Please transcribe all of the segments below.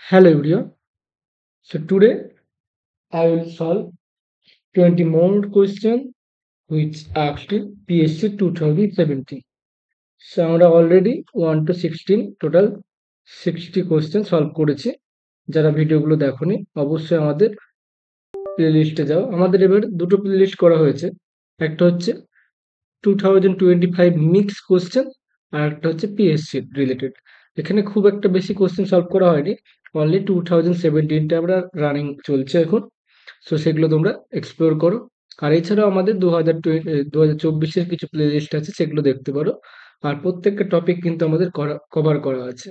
Hello everyone. So today I will solve 20 more question which asked in PSC 2017. So আমরা already 1 to 16 total 60 question solve করেছি। যারা ভিডিওগুলো দেখোনি অবশ্যই আমাদের প্লেলিস্টে যাও। আমাদের এবার দুটো প্লেলিস্ট করা হয়েছে। একটা হচ্ছে 2025 মিক্স কোশ্চেন আর একটা হচ্ছে পিএসসি রিলেটেড। এখানে খুব একটা বেশি কোশ্চেন সলভ করা হয়নি, অনলি 2017টা আমরা রানিং চলছে এখন। সো সেগুলো তোমরা এক্সপ্লোর করো। আর এছাড়াও আমাদের 2024-এর কিছু প্লে লিস্ট আছে, সেগুলো দেখতে পারো। আর প্রত্যেকটা টপিক কিন্তু আমাদের কভার করা আছে।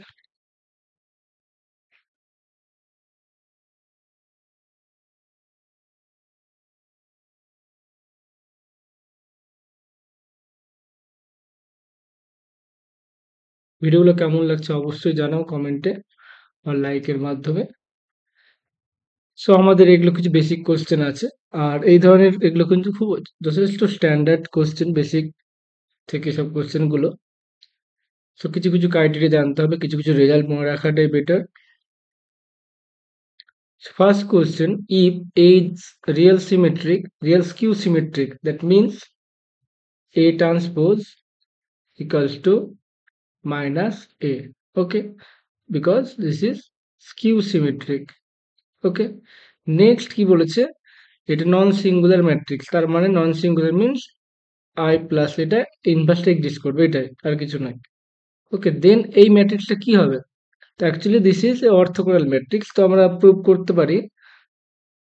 ভিডিওগুলো কেমন লাগছে অবশ্যই জানাও কমেন্টে আর লাইকের মাধ্যমে। সো আমাদের এগুলো কিছু বেসিক কোশ্চেন আছে, আর এই ধরনের এগুলো কিন্তু খুব যথেষ্ট স্ট্যান্ডার্ড কোশ্চেন, বেসিক থেকে সব কোশ্চেন গুলো। সো কিছু কিছু ক্রাইটেরিয়া জানতে হবে, কিছু কিছু রেজাল্ট মনে রাখাটাই better. First question, if A is real skew symmetric, that means A transpose equals to minus A. Okay, because this is skew symmetric. Okay, next কি বলেছে, এটা নন সিঙ্গুলার ম্যাট্রিক্স, তার মানে non singular means I plus এটা ইনভার্সটা exist করবে, এটাই, আর কিছু নয়। ওকে, দেন এই ম্যাট্রিক্সটা কি হবে? তো actually this is a orthogonal matrix, তো আমরা প্রুভ করতে পারি।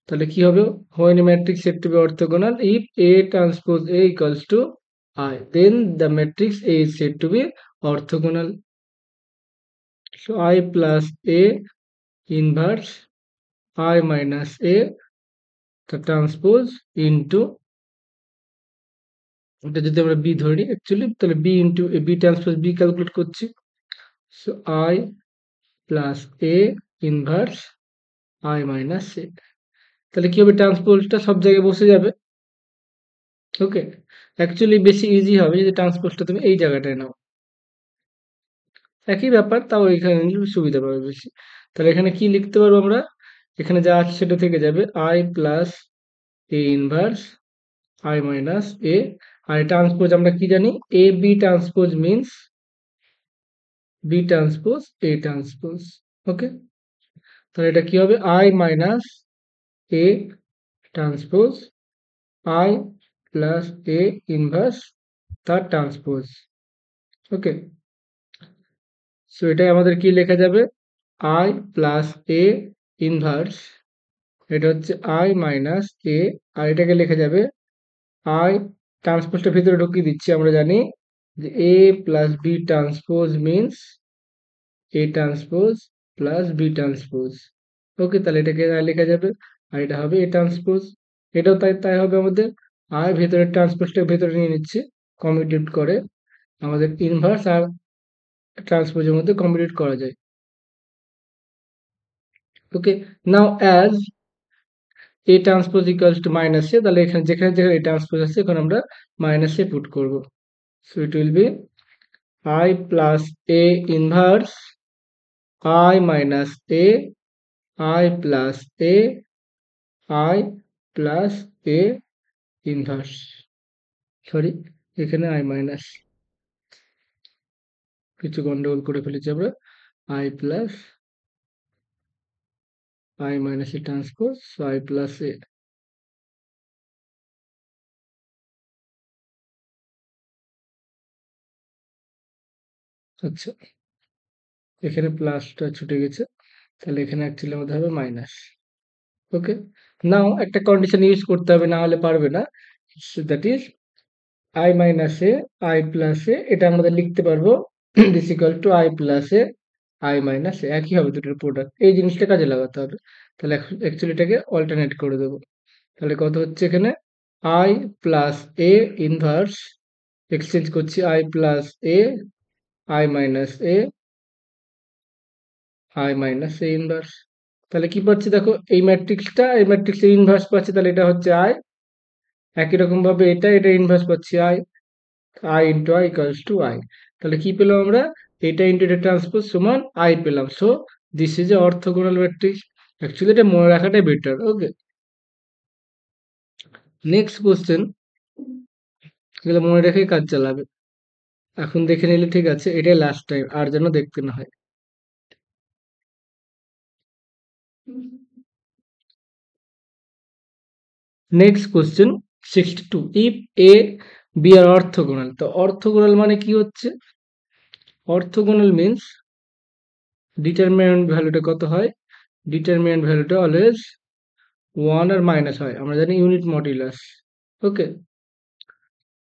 তাহলে কি হবে, when a matrix said to be orthogonal if A transpose A equals to I, then the matrix A is said to be orthogonal. So I plus A inverse I minus A the transpose into, এটা যদি আমরা B ধরি actually, তাহলে B into A, B transpose B calculate করছি। So I plus A inverse I minus A, তাহলে কি হবে, ট্রান্সপোজটা সব জায়গায় বসে যাবে। ওকে, অ্যাকচুয়ালি বেশি ইজি হবে যদি ট্রান্সপোজটা তুমি এই জায়গাটায় নাও। একই ব্যাপার, তাও এখানে নিলে সুবিধা পাবে বেশি। তাহলে এখানে কি লিখতে পারবো আমরা, এখানে যা আছে সেটা থেকে যাবে I plus A inverse I minus A. আর ট্রান্সপোজ আমরা কি জানি, A B transpose means B transpose A transpose. Okay, তাহলে এটা কি হবে, I minus A transpose I plus A inverse তার ট্রান্সপোজ। ওকে, সো এটাই আমাদের কি লেখা যাবে, আই প্লাস এ ইনভার্স, এটা হচ্ছে আই মাইনাস এ, আর এটাকে লেখা যাবে আই, ট্রান্সপোজটা ভিতরে ঢুকিয়ে দিচ্ছি। আমরা জানি যে A plus B transpose means A transpose plus B transpose. Okay, তাহলে এটাকে লেখা যাবে, আর এটা হবে এ ট্রান্সপোজ। এটাও তাই তাই হবে আমাদের। আর ভেতরে ট্রান্সপোজটা ভেতরে নিয়ে নিচ্ছি, কমিউটেট করে আমাদের ইনভার্স আর ট্রান্সপোজের মধ্যে কমিউটেট করা যায়। Okay, now as A transpose equals to minus A, তাহলে এখানে যেখানে যেখানে এ ট্রান্সপোজ আছে এখন আমরা মাইনাস এ পুট করব। So it will be I plus A inverse I minus A I plus A I plus A inverse, sorry এখানে I minus, কিছু গন্ডগোল করে ফেলেছি আমরা, I plus I minus A transpose I plus A. আচ্ছা, এখানে প্লাসটা ছুটে গেছে, তাহলে এখানে অ্যাকচুয়ালি আমাদের হবে মাইনাস। ওকে, নাও একটা কন্ডিশন ইউজ করতে হবে, না হলে পারবে না। That is I minus A I plus A, এটা আমাদের লিখতে পারবো this equal to I plus A I minus A, একই হবে দুটোর প্রোডাক্ট। এই জিনিসটা কাজে লাগাতে হবে, তাহলে অ্যাকচুয়ালি এটাকে অল্টারনেট করে দেবো। তাহলে কত হচ্ছে এখানে, I plus A inverse, exchange করছি I plus A I minus A I minus A inverse. তাহলে কি পাচ্ছি দেখো, এই ম্যাট্রিক্সটা এই ম্যাট্রিক্সের ইনভার্স পাচ্ছি, তাহলে এটা হচ্ছে আই। একই রকম ভাবে এটা এটা ইনভার্স পাচ্ছি I, I into I equals to I. তাহলে কি পেলাম আমরা, এটা ইন্টু এটা ট্রান্সপোজ সমান আই পেলাম। So this is a orthogonal matrix. Actually এটা মনে রাখাটাই বেটার। ওকে, নেক্সট কোশ্চেন, এগুলো মনে রেখেই কাজ চালাবে। এখন দেখে নিলে ঠিক আছে, এটাই লাস্ট টাইম, আর যেন দেখতে না হয়। Next question 62, if A B are orthogonal. তো অর্থোগোনাল মানে কি হচ্ছে? অর্থোগোনাল মিন্স ডিটারমিন্যান্ট ভ্যালুটা কত হয়? ডিটারমিন্যান্ট ভ্যালুটা অলওয়েজ 1 আর মাইনাস হয়, আমরা জানি ইউনিট মডুলাস। ওকে,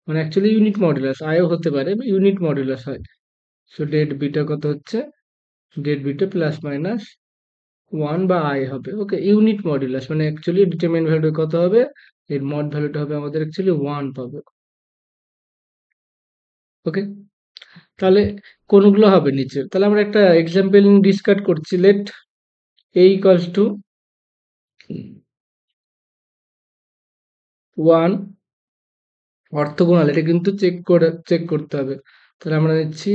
মানে অ্যাকচুয়ালি ইউনিট মডুলাস, আয়ও হতে পারে, ইউনিট মডুলাস হয়। সো ডেট বিটা কত হচ্ছে? ডেট বিটা প্লাস মাইনাস 1 বা আই হবে। ওকে, ইউনিট মডুলাস মানে অ্যাকচুয়ালি ডিটারমিন্যান্ট ভ্যালু কত হবে? এর মড ভ্যালুটা হবে আমাদের অ্যাকচুয়ালি 1 পাবে। ওকে, তাহলে কোনগুলো হবে নিচে? তাহলে আমরা একটা এক্সাম্পল ডিসকাস করছি। Let A equals to 1 orthogonal, এটা কিন্তু চেক করতে হবে। তাহলে আমরা নিচ্ছি,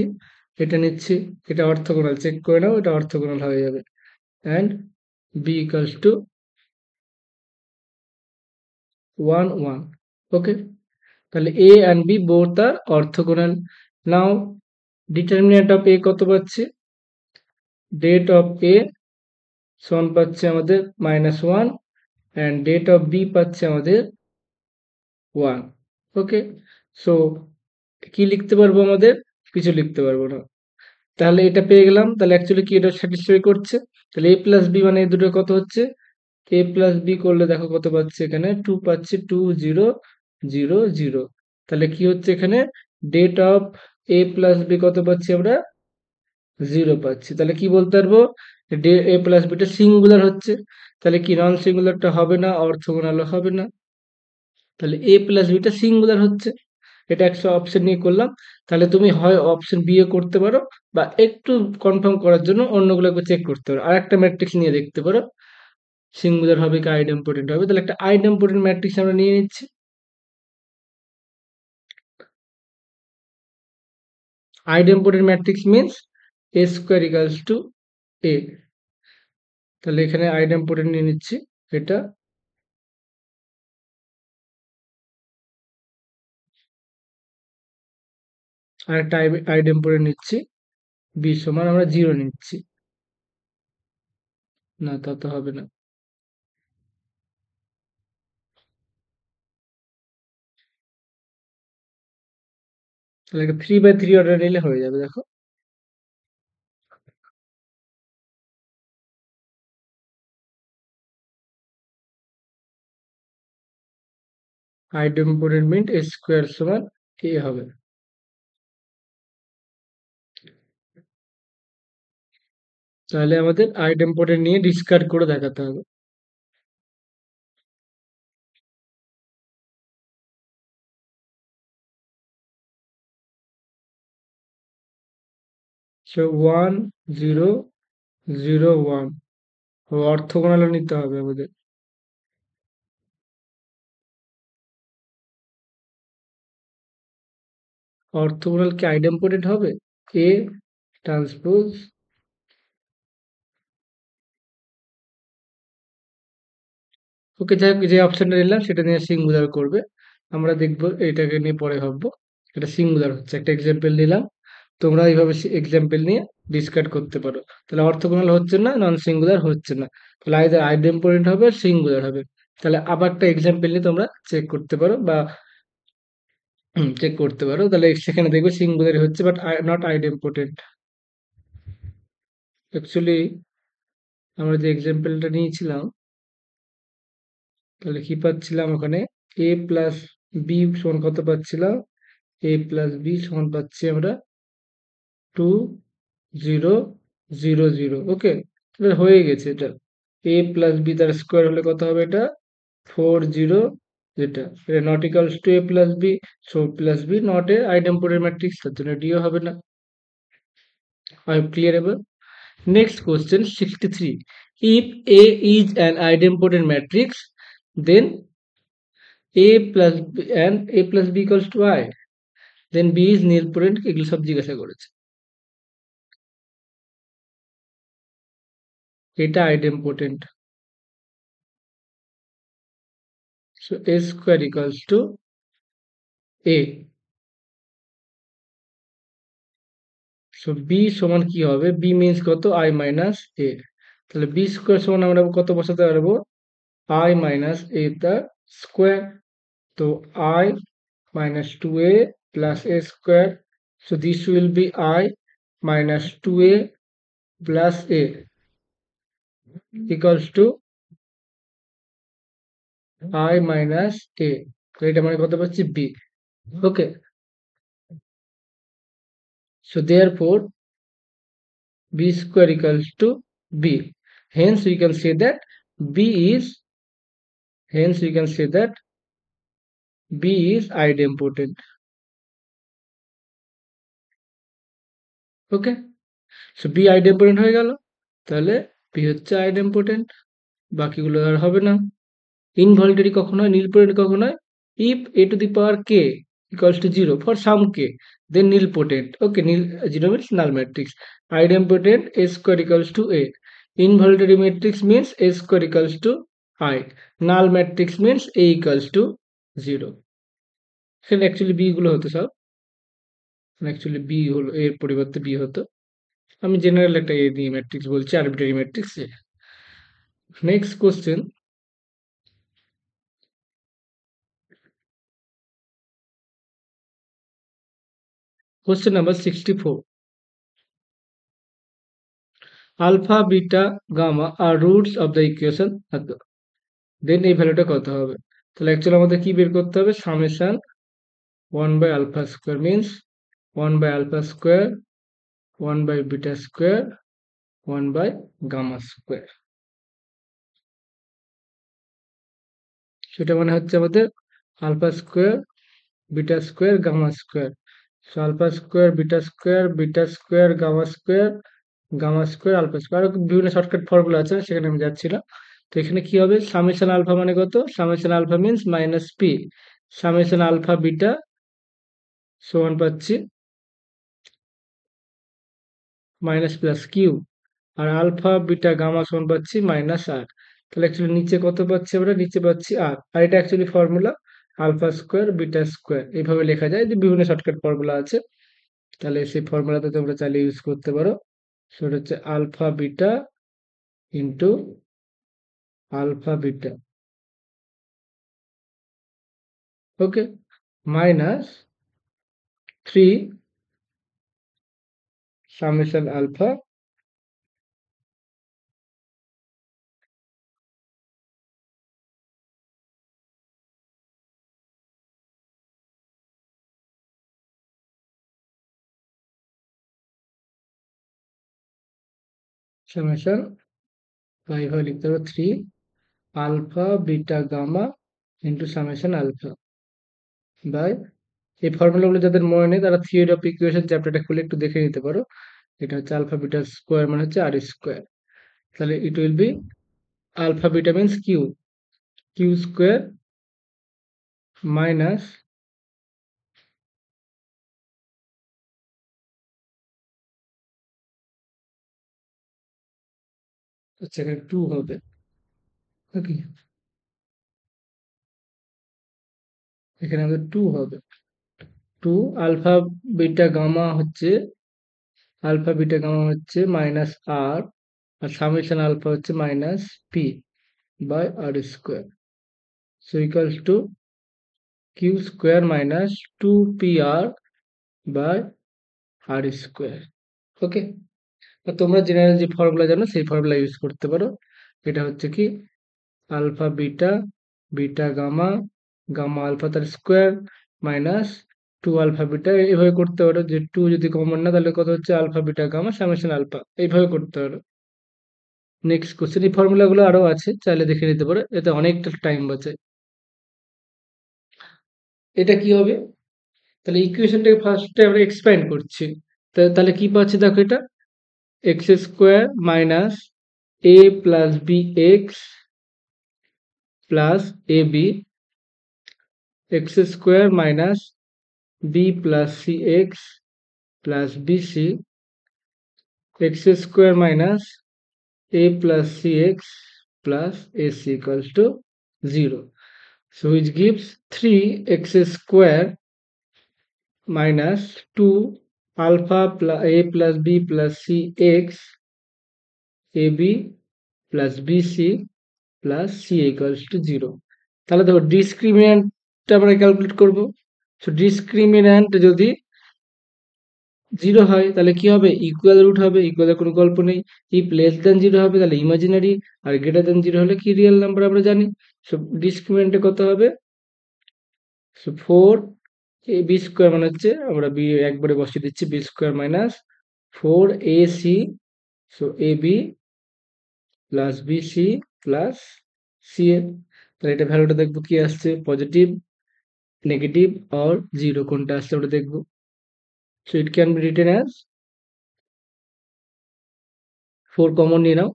এটা নিচ্ছি, এটা অর্থোগোনাল, চেক করে নাও, এটা অর্থোগোনাল হয়ে যাবে। And B equals to 1 1। ওকে, তাহলে A and B both are orthogonal. Now determinant of A কত পাচ্ছি? ডেট অফ এ সমান পাচ্ছে আমাদের -1, অ্যান্ড ডেট অফ বি পাচ্ছে আমাদের 1। ওকে, সো কি লিখতে পারবো আমাদের? কিছু লিখতে পারবো না। তাহলে এটা পেয়ে গেলাম। তাহলে অ্যাকচুয়ালি কি এটা স্যাটিসফাই করছে? তাহলে এ প্লাস বি মানে এই দুটো কত হচ্ছে? এ প্লাস বি করলে দেখো কত পাচ্ছি, এখানে 2 পাচ্ছি, 2 0 0 0। তাহলে কি হচ্ছে এখানে? Det of A plus B কত পাচ্ছি আমরা? 0 পাচ্ছি। তাহলে কি বলতে পারবো? এ প্লাস বিটা সিঙ্গুলার হচ্ছে। তাহলে কি নন সিঙ্গুলারটা হবে না, অর্থগোনালও হবে না। তাহলে এ প্লাস বিটা সিঙ্গুলার হচ্ছে। এটা একটা অপশন নিয়ে করলাম। তাহলে তুমি হয় অপশন বি এ করতে পারো, বা একটু কনফার্ম করার জন্য অন্যগুলোকে চেক করতে পারো, আর একটা ম্যাট্রিক্স নিয়ে দেখতে পারো সিঙ্গুলার হবে কি আইডেম্পোটেন্ট হবে। তাহলে একটা আইডেম্পোটেন্ট ম্যাট্রিক্স আমরা নিয়ে নিচ্ছি। Idempotent matrix means A square equals to A. তাহলে এখানে আইডেম্পোটেন্ট নিয়ে নিচ্ছি এটা, আর একটা আইডেম্পোটেন্ট নিচ্ছি, বি সমান আমরা 0 নিচ্ছি। না, তা তো হবে না। তাহলে একটা 3/3 অর্ডার নিলে হয়ে যাবে, দেখো। আইডেম্পোটেন্ট মিন এ স্কোয়ার সমান এ হবে। তাহলে আমাদের আইডেম্পোটেন্ট নিয়ে ডিসকার্ড করে দেখাতে হবে। সো 1 0 0 1 অর্থগোনাল নিতে হবে আমাদের। অর্থগোনাল কি আইডেম্পোটেন্ট হবে? এ ট্রান্সপোজ, ওকে, যাই হোক, যে অপশনটা নিলাম সেটা নিয়ে সিঙ্গুলার করবে। আমরা দেখবো, এটাকে নিয়ে পরে ভাববো। এটা সিঙ্গুলার হচ্ছে, একটা এক্সাম্পল নিলাম। তোমরা এইভাবে এক্সাম্পল নিয়ে ডিসকাস করতে পারো। তাহলে অর্থগোনাল হচ্ছে না, নন সিঙ্গুলার হচ্ছে না। তাহলে আইদার আইডেম্পোটেন্ট হবে, সিঙ্গুলার হবে। তাহলে আবার একটা এক্সাম্পল নিয়ে তোমরা চেক করতে পারো, বা চেক করতে পারো। তাহলে সেখানে দেখবে সিঙ্গুলার হচ্ছে, বাট নট আইডেম্পোটেন্ট। অ্যাকচুয়ালি আমরা যে এক্সাম্পলটা নিয়েছিলাম, তাহলে কি পাচ্ছিলাম ওখানে? এ প্লাস বি সমান কত পাচ্ছিলাম? এ প্লাস বি সমান পাচ্ছি আমরা 2 0 0 0। ওকে, তাহলে হয়ে গেছে এটা। এ প্লাস বি তার স্কোয়ার হলে কত হবে? এটা 4 0, যেটা এটা not equals to A plus B. So plus B not A idempotent matrix, তার জন্য ডিও হবে না। আই ক্লিয়ার এবার? Next question 63. If A is an idempotent matrix, then A plus B and A plus B equals to I. Then B is nilpotent, এগুলো সব জিজ্ঞাসা করেছে। এটা idempotent. So a square equals to a। So b সমান কি হবে? b means কত? i minus a। তাহলে b স্কোয়ার সমান আমরা কত বসাতে পারবো? i মাইনাস a তার স্কোয়ার। তো I minus 2a plus a square. So this will be I minus 2a plus a equals to I minus a. তো এটা মানে কত পাচ্ছি? b. Okay. So therefore b square equals to b. Hence we can say that b is hence we can say that b is idempotent. Okay. So b idempotent হয়ে গেল। তাহলে b হচ্ছে idempotent, বাকিগুলো আর হবে না। ইনভলিটারি কখন হয়? নীলপটেন্ট কখন হয়? If a to the power k equals to 0 for some k, then nilpotent. Okay, nil 0 means null matrix. Idempotent a square equals to a. Involuntary matrix means a square equals to I. Null matrix means a equals to 0. এখানে actually B গুলো হতো সব, actually B হলো এর পরিবর্তে B হতো। আমি general একটা এ দিয়ে ম্যাট্রিক্স বলছি, arbitrary matrix. Next question, question number 64. Alpha, beta, gamma are roots of the equation. দেন এই ভ্যালুটা কত হবে? তাহলে অ্যাকচুয়ালি আমাদের কি বের করতে হবে? Summation 1 by alpha square means 1 by alpha square 1 by beta square 1 by gamma square. সেটা মানে হচ্ছে আমাদের alpha square beta square gamma square. So alpha square beta square gamma square alpha square. আরো বিভিন্ন শর্টকাট ফর্মুলা আছে, সেখানে আমি যাচ্ছি না। তো এখানে কি হবে? সামেশন আলফা মানে কত? Summation alpha means minus P summation alpha beta সমান পাচ্ছি মাইনাস প্লাস কিউ, আর আলফা বিটা গামা সমান পাচ্ছি মাইনাস আর। তাহলে অ্যাকচুয়ালি নিচে কত পাচ্ছি আমরা? নিচে পাচ্ছি আর। আর এটা actually formula alpha square beta square এইভাবে লেখা যায়, যে বিভিন্ন শর্টকাট ফর্মুলা আছে। তাহলে সেই ফর্মুলাতে তোমরা চাইলে ইউজ করতে পারো। সেটা হচ্ছে alpha beta into alpha beta, okay, minus 3 summation alpha summation বা এইভাবে লিখতে হবে 3 alpha beta gamma into summation alpha by, এই ফর্মুলাগুলো যাদের মনে নেই তারা থিওরি অফ ইকুয়েশন চ্যাপ্টারটা খুলে একটু দেখে নিতে পারো। এটা হচ্ছে আলফা বিটা স্কোয়ার মানে হচ্ছে আর স্কোয়ার। তাহলে it will be alpha beta means Q, Q square minus হচ্ছে এখানে 2 হবে। ওকে, এখানে আমাদের 2 হবে। 2 আলফা বিটা গামা হচ্ছে মাইনাস আর, আর সামেশন আলফা হচ্ছে minus P by R square. So equals to Q square minus 2pr by R square. Okay, তোমরা জেনারেল যে ফর্মুলা জানো সেই ফর্মুলা ইউজ করতে পারো। এটা হচ্ছে কি alpha beta beta gamma gamma alpha তার স্কোয়ার মাইনাস 2 আলফা বিটা, এইভাবে করতে পারো। যে 2 যদি কমন না তাহলে কত হচ্ছে alpha beta gamma summation alpha, এইভাবে করতে পারো। নেক্সট কোশ্চেন, এই ফর্মুলাগুলো আরো আছে, চাইলে দেখে নিতে পারো, এতে অনেকটা টাইম বাঁচে। এটা কি হবে? তাহলে ইকুয়েশনটাকে ফার্স্টে আমরা এক্সপ্যান্ড করছি। তাহলে কি পাচ্ছি দেখো, এটা x square minus A plus B x plus A B, x square minus B plus C x plus B C, x square minus a plus cx plus ac equals to 0. So which gives 3x square minus 2 alpha plus a plus b plus cx ab plus bc plus c equals to 0. তাহলে দেখো ডিসক্রিমিন্যান্টটা আমরা calculate করব। So ডিসক্রিমিন্যান্ট যদি 0 হয় তাহলে কি হবে, equal root হবে, ইকুয়ালের কোনো গল্প নেই। ইফ লেস দ্যান 0 হবে তাহলে ইমাজিনারি, আর গ্রেটার দ্যান 0 হলে কি রিয়েল নাম্বার আমরা জানি। সো ডিসক্রিমিন্যান্টে কত হবে, সো 4 এ বি স্কোয়ার মানে হচ্ছে আমরা বি একবারে বসিয়ে দিচ্ছি, B square minus 4 A C, so A B plus B C plus C A. তাহলে এটা ভ্যালুটা দেখবো কি আসছে, পজিটিভ, নেগেটিভ আর 0 কোনটা আসছে আমরা দেখবো। So it can be written as 4 common নিয়ে নাও,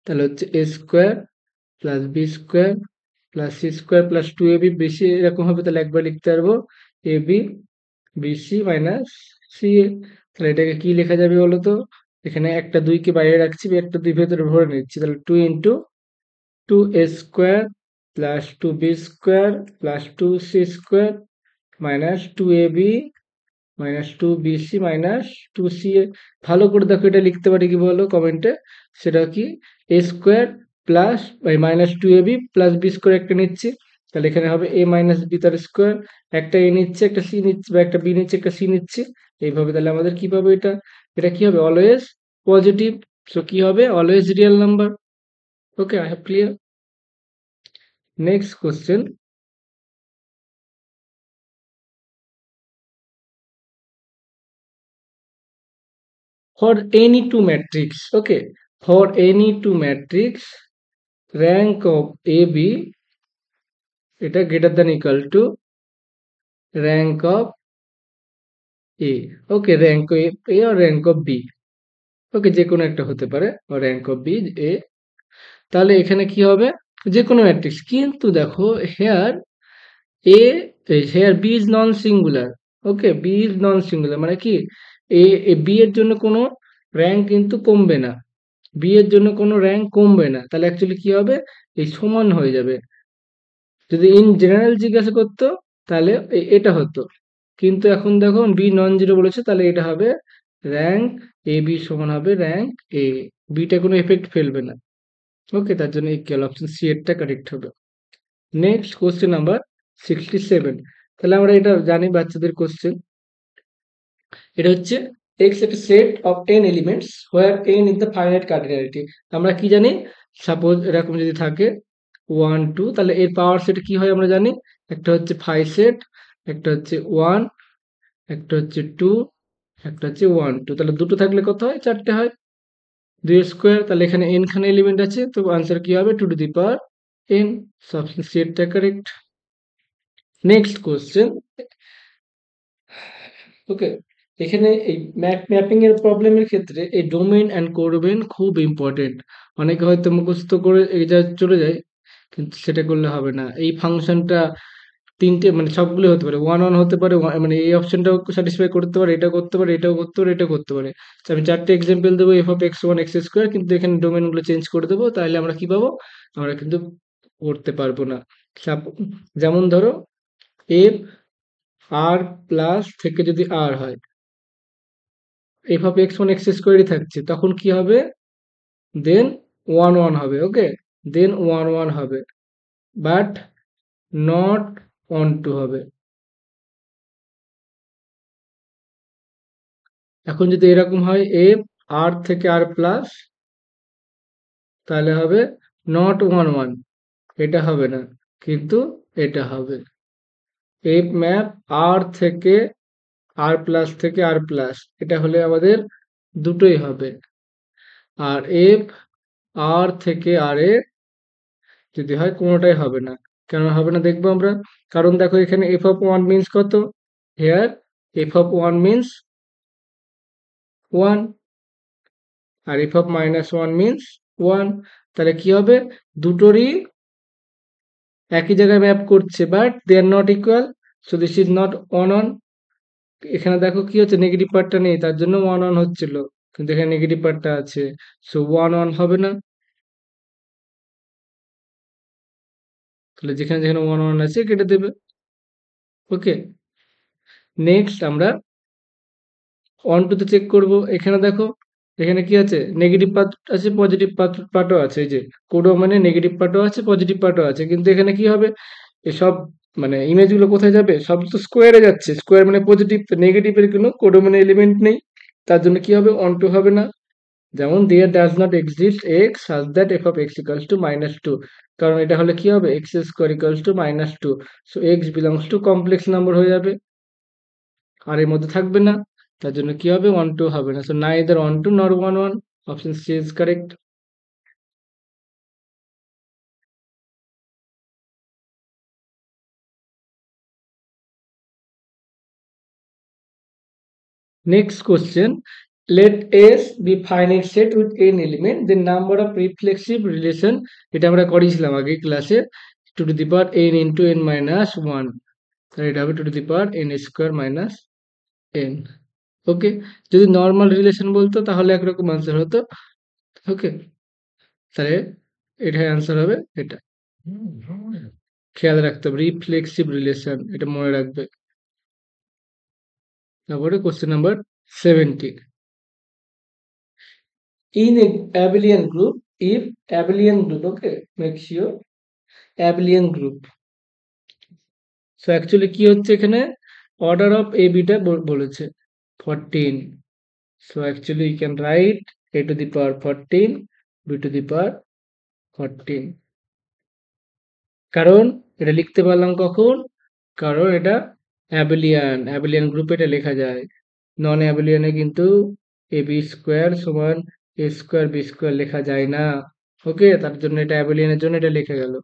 তাহলে হচ্ছে A square plus B square plus C square plus 2ab, বেশি এরকম হবে তাহলে একবার লিখতে পারবো ab BC minus C A. তাহলে এটাকে কি লেখা যাবে বলো তো, এখানে একটা 2 কে বাইরে রাখছি, একটা 2 ভেতরে ভরে নিচ্ছি, তাহলে 2 into 2a square plus 2b square plus 2c square minus 2ab minus 2bc minus 2ca। ভালো করে দেখো এটা লিখতে পারি কি বলো কমেন্টে, সেটা কি a square plus minus 2ab plus b square একটা নিচ্ছি, তাহলে এখানে হবে a মাইনাস b তার স্কোয়ার, একটা a নিচ্ছে একটা c নিচ্ছে বা একটা b নিচ্ছে একটা c নিচ্ছি, এইভাবে তাহলে আমাদের কি পাবো, এটা এটা কি হবে অলওয়েজ পজিটিভ। সো কি হবে always real number. Okay, I have clear. Next question, for any two matrix, okay, for any two matrix rank of ab এটা greater than equal to rank of a, okay, rank of a or rank of b, ওকে যে কোনো একটা হতে পারে, rank of b a। তাহলে এখানে কি হবে, যে কোনো ম্যাট্রিক্স, কিন্তু দেখো here a here b is non singular, okay b is non singular মানে কি a b এর জন্য কোনো র্যাঙ্ক কিন্তু কমবে না, বি এর জন্য কোনো র্যাঙ্ক কমবে না, তাহলে অ্যাকচুয়ালি কি হবে, এই সমান হয়ে যাবে। যদি ইন জেনারেল জিজ্ঞাসা করতো তাহলে এটা হতো, কিন্তু এখন দেখো বি নন জিরো বলেছে, তাহলে এটা হবে র্যাঙ্ক এ বি সমান হবে র্যাঙ্ক এ, বিটা কোনো এফেক্ট ফেলবে না। ওকে, তার জন্য ইকুয়াল অপশন সি এরটা কারেক্ট হবে। নেক্সট কোশ্চেন নাম্বার 67, তাহলে আমরা এটা জানি বাচ্চাদের কোশ্চেন, এটা হচ্ছে x একটা set of 10 elements where n is the finite cardinality. আমরা কি জানি, সাপোজ এরকম যদি থাকে 1 2, তাহলে এর পাওয়ার সেট কি হয় আমরা জানি, একটা হচ্ছে 5 সেট, একটা হচ্ছে 1, একটা হচ্ছে 2, একটা হচ্ছে 1 2, তাহলে দুটো থাকলে কত হয়, চারটে হয়, 2 স্কোয়ার, তাহলে এখানে n খানে এলিমেন্ট আছে, তো আনসার কি হবে 2 to the power n। So option C এরটা কারেক্ট। নেক্সট কোশ্চেন, ওকে, এখানে এই ম্যাপিং এর প্রবলেমের ক্ষেত্রে এই ডোমেইন অ্যান্ড কোডোমেইন খুব ইম্পর্টেন্ট। অনেকে হয়তো মুখস্থ করে এই যা চলে যায়, কিন্তু সেটা করলে হবে না। এই ফাংশনটা তিনটে মানে সবগুলো হতে পারে, ওয়ান ওয়ান হতে পারে, মানে এই অপশনটাও স্যাটিসফাই করতে পারে, এটাও করতে পারে, এটাও করতে পারে, এটাও করতে পারে। তো আমি চারটে এক্সাম্পল দেবো, F of X one x square, কিন্তু এখানে ডোমেইনগুলো চেঞ্জ করে দেবো, তাহলে আমরা কি পাবো, আমরা কিন্তু করতে পারবো না। যেমন ধরো এফ আর প্লাস থেকে যদি আর হয়, F of X one X স্কোয়ারই থাকছে, তখন কি হবে, দেন ওয়ান ওয়ান হবে, ওকে, দেন ওয়ান ওয়ান হবে, বাট নট ওয়ান টু হবে। এখন যদি এরকম হয় এফ আর থেকে আর প্লাস, তাহলে হবে নট ওয়ান ওয়ান, এটা হবে না, কিন্তু এটা হবে। এফ ম্যাপ আর থেকে আর প্লাস থেকে আর প্লাস, এটা হলে আমাদের দুটোই হবে। আর এফ আর থেকে আর এ যদি হয় কোনোটাই হবে না। কেন হবে না দেখবো আমরা, কারণ দেখো এখানে এফ অফ ওয়ান মিনস কত, here f of one means one, আর f of minus one means one, তাহলে কি হবে, দুটোরই একই জায়গায় ম্যাপ করছে, but they are not equal, so this is not one one. এখানে দেখো কি হচ্ছে, নেগেটিভ পার্টটা নেই, তার জন্য ওয়ান ওয়ান হচ্ছিল, কিন্তু এখানে নেগেটিভ পার্টটা আছে, সো ওয়ান ওয়ান হবে না। তাহলে যেখানে যেখানে 1 1 আছে কেটে দেবে। ওকে, নেক্সট আমরা অন টু তে চেক করব। এখানে দেখো, এখানে কি আছে, নেগেটিভ পার্ট আছে, পজিটিভ পার্টও আছে। এই যে কোডো মানে নেগেটিভ পার্টও আছে, পজিটিভ পার্টও আছে, কিন্তু এখানে কি হবে, এসব মানে ইমেজগুলো কোথায় যাবে, সব তো স্কোয়ারে যাচ্ছে। স্কোয়ার মানে পজিটিভ, নেগেটিভের কোনো কোডো মানে এলিমেন্ট নেই। তার জন্য কি হবে, অন টু হবে না। যেমন there does not exist x such that f of x equals to -2, কারণ এটা হলে কি হবে, x square equals to -2, so x belongs to complex number হয়ে যাবে, আর এর মধ্যে থাকবে না। তার জন্য কি হবে, 1 2 হবে না। So neither 1 2 nor 1 1, option C is correct. Next question. Let S be finite set with n element, the number of reflexive relation, এটা আমরা করেছিলাম আগে ক্লাসে, two to the power n into n মাইনাস ওয়ান, তাহলে এটা হবে two to the power n square minus n। Okay, যদি নর্মাল রিলেশন বলতো তাহলে একরকম আনসার হতো। ওকে, তাহলে এটাই আনসার হবে এটা। খেয়াল রাখতে হবে রিফ্লেক্সিভ রিলেশন, এটা মনে রাখবে। তারপরে question number 70। In a abelian group, if abelian group, okay, make sure abelian group, so actually কি হচ্ছে এখানে, order of a b টা বলেছে 14, so actually you can write a to the power 14, b to the power 14, কারণ এটা লিখতে পারলাম কখন, কারণ এটা অ্যাবেলিয়ান গ্রুপে এটা লেখা যায়। নন অ্যাবেলিয়ানে কিন্তু এ বি স্কোয়ার সমান এ স্কোয়ার বি স্কোয়ার লেখা যায় না। ওকে, তার জন্য এটা অ্যাবেলিয়ানের জন্য এটা লেখা গেল।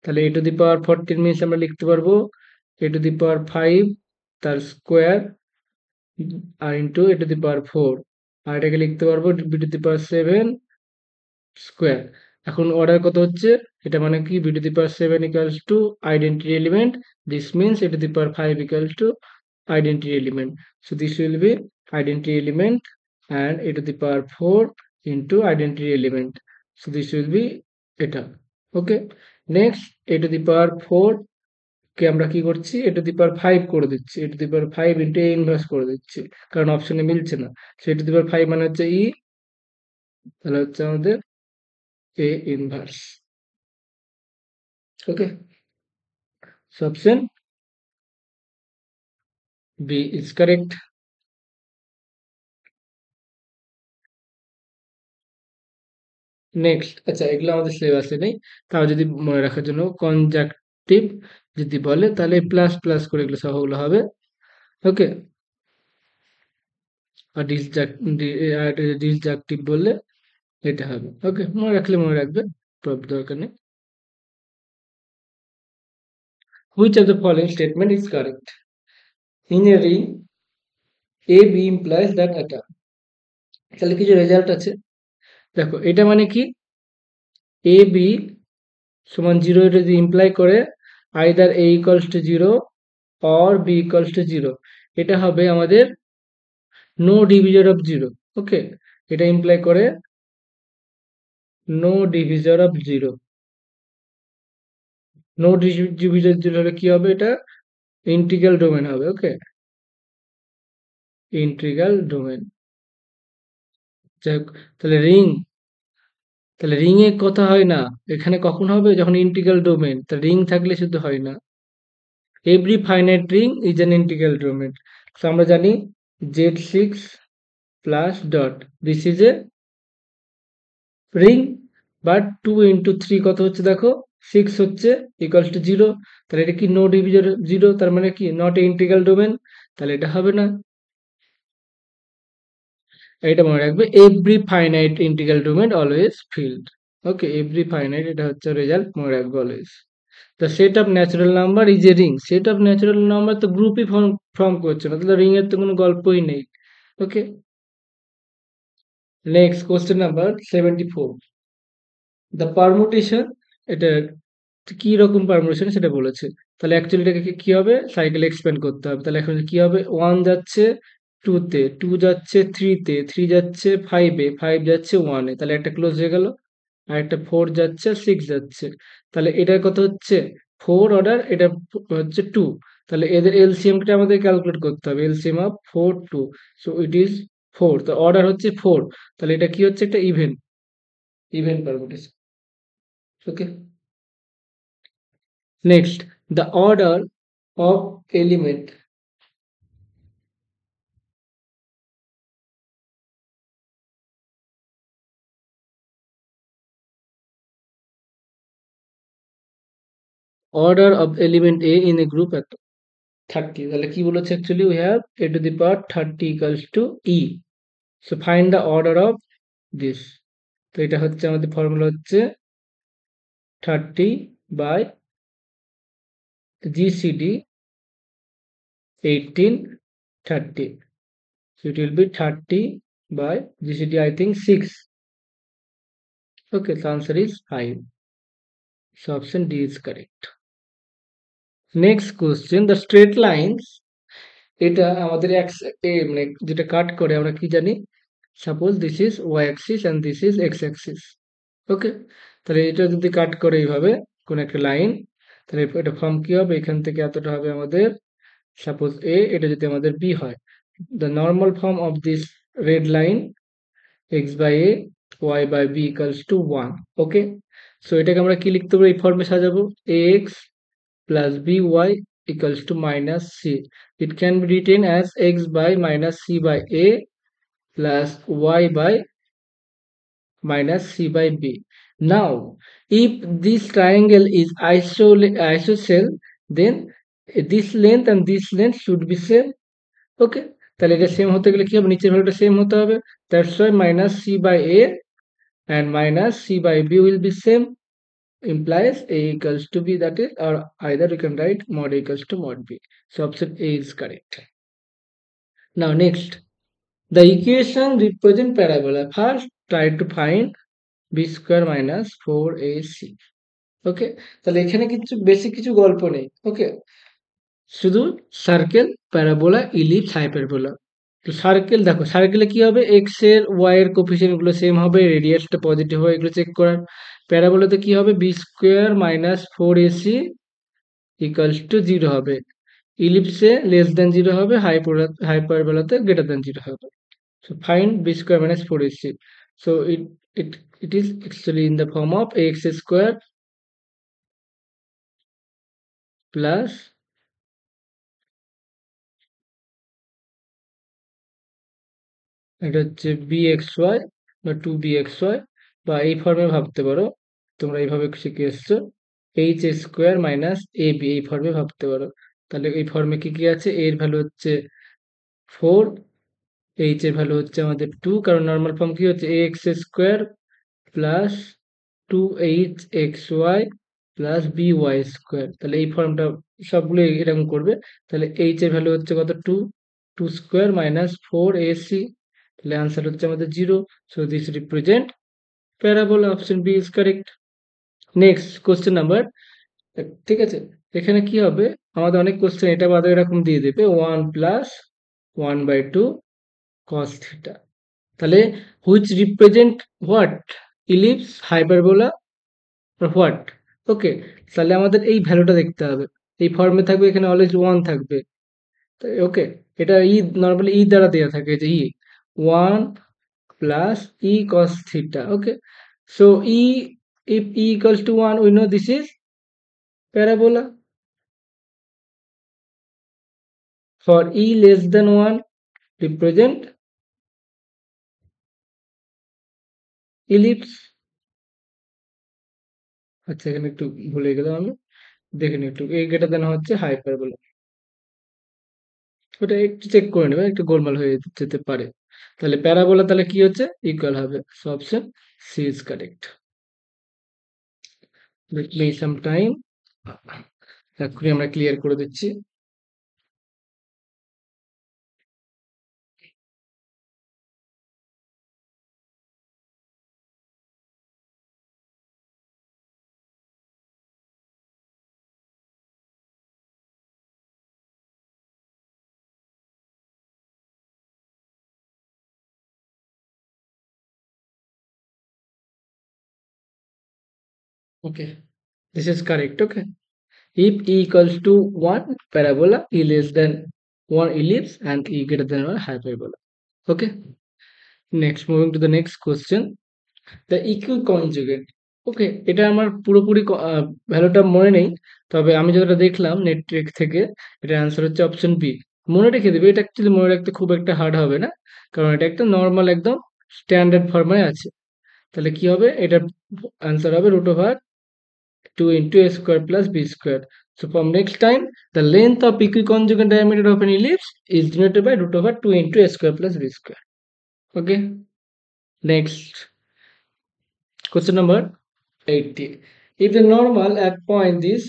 তাহলে এ টু দি পাওয়ার 14 মিনস আমরা লিখতে পারবো এ টু দি পাওয়ার 5 তার স্কোয়ার আর into a to the power 4, আর এটাকে লিখতে পারবো b to the power 7 square. এখন অর্ডার কত হচ্ছে, এটা মানে কি, b to the power 7 equals to identity element, this means a to the power 5 equals to identity element. So this will be identity element and a to the power 4 into identity element. So this will be এটা। Okay, next a to the power 4 কে আমরা কি করছি, a to the power 5 করে দিচ্ছি, a to the power 5 into a inverse করে দিচ্ছি, কারণ অপশনে মিলছে না। So a to the power 5 মানে হচ্ছে ই, তাহলে হচ্ছে আমাদের a inverse. Okay, so option B is correct. Next, আচ্ছা এগুলো আমাদের সিলেবাসে নেই, তাও যদি মনে রাখার জন্য কনজাংটিভ যদি বলে তাহলে প্লাস প্লাস করে এগুলো সবগুলো হবে। ওকে, আর ডিসজাংটিভ বললে এটা হবে। ওকে, মনে রাখলে মনে রাখবে, দরকার নেই। Which of the following statement is correct, in a ring A B implies that এটা, তাহলে কিছু রেজাল্ট আছে। দেখো এটা মানে কি, এ বি সমান 0, এটা যদি ইমপ্লাই করে either A equals to 0 or B equals to 0, এটা হবে আমাদের নো ডিভিজর অফ 0। ওকে, এটা ইমপ্লাই করে no divisor of 0। No divisor 0 হলে কি হবে, এটা ইন্টিগ্রাল ডোমেন হবে। Okay, integral domain. যাই হোক, তাহলে রিং এ কথা হয় না, এখানে কখন হবে, যখন ইন্টিগ্রাল ডোমেন, তা রিং থাকলে শুধু হয় না। Every finite ring is an integral domain. তো আমরা জানি Z6 plus dot, this is a ring, but 2 into 3 কত হচ্ছে দেখো, 6 হচ্ছে, ইকুয়ালস টু 0, তাহলে এটা কি নো ডিভিজর 0, তার মানে কি নট এ ইন্টিগ্রাল ডোমেন, তাহলে এটা হবে না। এটা মনে রাখবে, every finite integral domain always field. Okay, every finite, এটা হচ্ছে রেজাল্ট, মনে রাখবে always. The set of natural number is a ring, set of natural number তো গ্রুপই ফর্ম করছে না, তাহলে রিং এর তো কোনো গল্পই নেই। Okay, next question number 74, the permutation, এটা কি রকম পারমুটেশন সেটা বলেছে। তাহলে অ্যাকচুয়ালি এটাকে কি হবে, সাইকেল এক্সপ্যান্ড করতে হবে। তাহলে এখন কি হবে, 1 যাচ্ছে 2 তে, 2 যাচ্ছে 3 তে, 3 যাচ্ছে 5 এ, 5 যাচ্ছে 1 এ, তাহলে একটা ক্লোজ হয়ে গেল। আর একটা 4 যাচ্ছে আর 6 যাচ্ছে, তাহলে এটার কত হচ্ছে 4 অর্ডার, এটা হচ্ছে 2, তাহলে এদের এলসিএমটা আমাদের ক্যালকুলেট করতে হবে। LCM of 4 2, so it is 4, তো অর্ডার হচ্ছে 4, তাহলে এটা কি হচ্ছে, একটা even permutation. Okay, next, the order of element A in a group at 30, তাহলে কি বলেছে, actually we have a to the power 30 equals to e, so find the order of this। তো এটা হচ্ছে আমাদের ফর্মুলা হচ্ছে 30 by GCD 18 30, so it will be 30 by GCD, I think 6। Okay, the answer is 5, so option D is correct। Next question, the straight lines, এটা আমাদের মানে যেটা কাট করে আমরা কি জানি, suppose this is y axis and this is x axis. Okay, তাহলে এটা যদি কাট করে এইভাবে কোন একটা লাইন, তাহলে এটা ফর্ম কি হবে, এখান থেকে এতটা হবে আমাদের সাপোজ এ, এটা যদি আমাদের বি হয়, the normal form of this red line x by A y by B equals to 1। Okay, so এটাকে আমরা কি লিখতে পারি, এই ফর্মে সাজাবো, A x plus by equals to minus c. It can be written as x by minus c by a plus y by minus c by b. Now, if this triangle is isosceles, then this length and this length should be same. Okay, তাহলে এটা same হতে গেলে কি হবে, নিচের ভ্যালুটা same হতে হবে, that's why minus c by a and minus c by b will be same, implies a equals to b, that is, or either we can write mod a equals to mod b, so option A is correct। Now next, the equation represent parabola, first try to find b square minus 4ac। ওকে, তাহলে এখানে কিছু বেশি কিছু গল্প নেই। ওকে, শুধু circle, parabola, ellipse, hyperbola. তো circle দেখো, সার্কেলে কি হবে, এক্স এর ওয়াই এর কোফিসিয়েন্ট গুলো সেম হবে, রেডিয়াসটা পজিটিভ হয়, এগুলো চেক করার। প্যারাবোলাতে কি হবে, B square minus 4ac equals to 0 হবে, ইলিপসে লেস দেন 0 হবে, হাইপারবোলাতে গ্রেটার দেন 0 হবে। So find b square minus 4ac, so it it is actually in the form of ax square plus, এটা হচ্ছে bxy বা 2bxy, বা এই ফর্মে ভাবতে পারো, তোমরা এইভাবে শিখে এসছো, H square minus A B, এই ফর্মে ভাবতে পারো। তাহলে এই ফর্মে কি কি আছে, এর ভ্যালু হচ্ছে 4, এইচ এর ভ্যালু হচ্ছে আমাদের 2, কারণ নর্মাল ফর্ম কি হচ্ছে ax square plus 2hxy plus by square, তাহলে এই ফর্মটা সবগুলো এরকম করবে। তাহলে এইচ এর ভ্যালু হচ্ছে কত, 2, 2 স্কোয়ার মাইনাস 4ac, তাহলে আনসার হচ্ছে আমাদের 0, so this represent parabola, option B is correct. Next question number, ঠিক আছে, এখানে কি হবে, আমাদের অনেক কোশ্চেন এটা বাদে এরকম দিয়ে দেবে 1 প্লাস 1/2 cos থিটা, তাহলে which represent what, ellipse, hyperbola, what. Okay, তাহলে আমাদের এই ভ্যালুটা দেখতে হবে, এই ফর্মে থাকবে, এখানে অলওয়েজ 1 থাকবে। ওকে, এটা ই নর্মালি ই দ্বারা দেওয়া থাকে, যে ই 1 plus E cos theta. Okay, so E, if e equals to 1, we know this is parabola, for e less than 1 represent ellipse। আচ্ছা, এখানে একটু ভুলে গেলাম আমি, দেখে নিই একটু, এ গ্রেটার দেন হচ্ছে হাইপারবোলা, ওটা একটু চেক করে নেবে, একটু গোলমাল হয়ে যেতে পারে। তাহলে প্যারাবোলা তাহলে কি হচ্ছে, ইকুয়াল হবে, so option C is correct. Let me some time, এক্ষুনি আমরা ক্লিয়ার করে দিচ্ছি। Okay, this is correct. Okay, if e equals to 1 parabola, e less than 1 ellipse, and e greater than 1 hyperbola. Okay, next moving to the next question, the equiconjugate. ওকে, এটা আমার পুরোপুরি ভ্যালুটা মনে নেই, তবে আমি যেটা দেখলাম নেট ট্রিক থেকে, এটার অ্যান্সার হচ্ছে অপশন বি। মনে রেখে দেবে, এটা অ্যাকচুয়ালি মনে রাখতে খুব একটা হার্ড হবে না, কারণ এটা একটা নর্মাল একদম স্ট্যান্ডার্ড ফর্মে আছে। তাহলে কি হবে, এটার অ্যান্সার হবে root over 2 into a square plus b square. So from next time, the length of equiconjugate diameter of an ellipse is denoted by root over 2 into a square plus b square. Okay, next question number 80. If the normal at point is,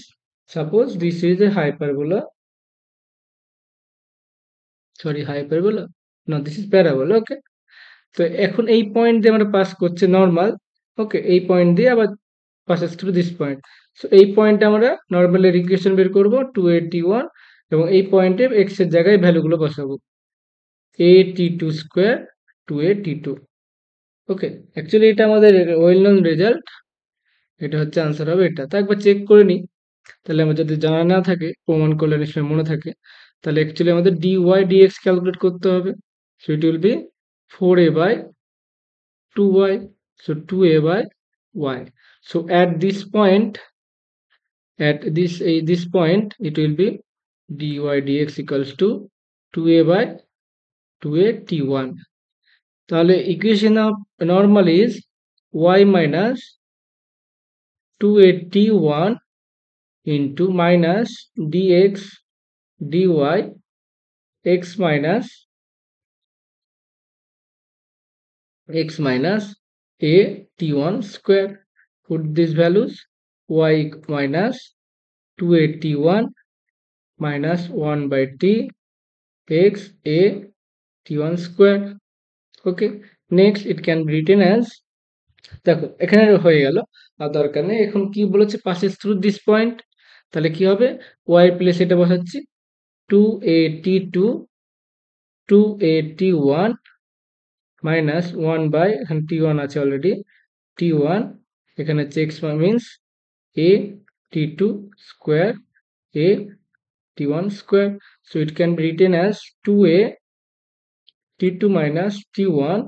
suppose this is a hyperbola, sorry, hyperbola, no, this is parabola. Okay, তো এখন এই point দিয়ে আমরা pass করছে normal. ওকে, এই point দিয়ে আবার passes through this point. So এই পয়েন্টে আমরা নর্মালি ইকুয়েশন বের করব 281, এবং এই পয়েন্টে x এর জায়গায় ভ্যালুগুলো বসাবো at2 স্কয়ার 2at2। ওকে, অ্যাকচুয়ালি এটা আমাদের ওয়েল নোন রেজাল্ট, এটা হচ্ছে আনসার হবে এটা। তো একবার চেক করে নিই, তাহলে আমার যদি জানা না থাকে, প্রমাণ করলে নিশ্চয়ই মনে থাকে। তাহলে অ্যাকচুয়ালি আমাদের dy dx ক্যালকুলেট করতে হবে। So it will B 4a by 2y, so 2a by y. So at this point, at this point it will be dy dx equals to 2a by 2a t1. তাহলে equation of normal is y minus 2a t1 into minus dx dy x minus a t1 square. Put these values, y minus 2a t1 minus 1 by t x a t1 square. Okay, next it can be written as, দেখো এখানে হয়ে গেল, আর দরকার নেই। এখন কি বলেছে, passes through this point, তাহলে কি হবে, ওয়াই প্লেস এটা বসাচ্ছি 2at2 2at1 মাইনাস 1 বাই, এখানে t1 আছে অলরেডি, t1, এখানে হচ্ছে x means a t2 square a t1 square. So it can be written as 2a t2 minus t1,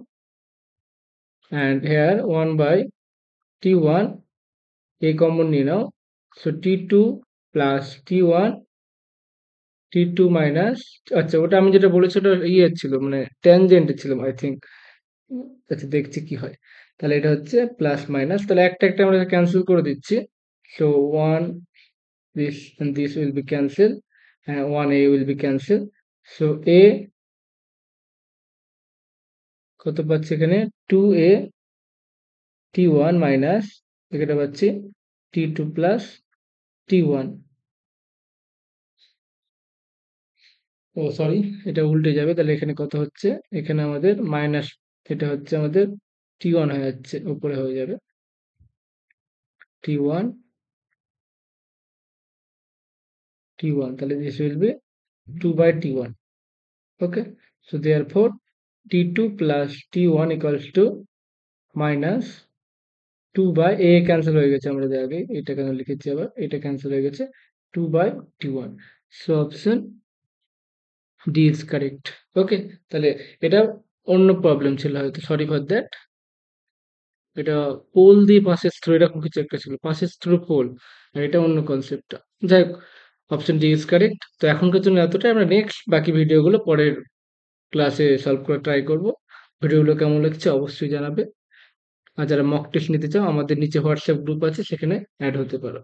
and here 1 by t1, a common নিয়ে নাও, so t2 plus t1 t2 minus, আচ্ছা ওটা আমি যেটা বলেছি ওটা ইয়ে ছিল, মানে ট্যানজেন্ট ছিল আই থিঙ্ক। আচ্ছা দেখছি কি হয়, তাহলে এটা হচ্ছে প্লাস মাইনাস, তাহলে একটা একটা আমরা ক্যান্সেল করে দিচ্ছি। So 1, this and this will be cancelled, and 1a will be cancelled. So a কত পাচ্ছি এখানে, 2a t1 মাইনাস এটা পাচ্ছি t2 প্লাস t1, ও সরি এটা উল্টে যাবে, তাহলে এখানে কত হচ্ছে, এখানে আমাদের মাইনাস, এটা হচ্ছে আমাদের t1 হয়ে যাচ্ছে, উপরে হয়ে যাবে t1 t1, তাহলে this will be 2 by t1. Okay, so therefore t2 plus t1 equals to minus 2 by a cancel হয়ে গেছে, আমরা আগে এটা কেন লিখেছি, আবার এটা ক্যান্সেল হয়ে গেছে, 2 by t1. So option D is correct. ওকে, তাহলে এটা অন্য প্রবলেম ছিল হয়তো, সরি ফর দ্যাট। এটা পোল দিয়ে পাসেস থ্রু এরকম কিছু একটা ছিল, পাসেস থ্রু পোল, আর এটা অন্য কনসেপ্টটা। যাই হোক, অপশন ডি ইজ কারেক্ট। তো এখনকার জন্য এতটাই, আমরা নেক্সট বাকি ভিডিওগুলো পরের ক্লাসে সলভ করে ট্রাই করব। ভিডিওগুলো কেমন লাগছে অবশ্যই জানাবে, আর যারা মক টেস্ট নিতে চাও আমাদের নিচে হোয়াটসঅ্যাপ গ্রুপ আছে, সেখানে অ্যাড হতে পারো।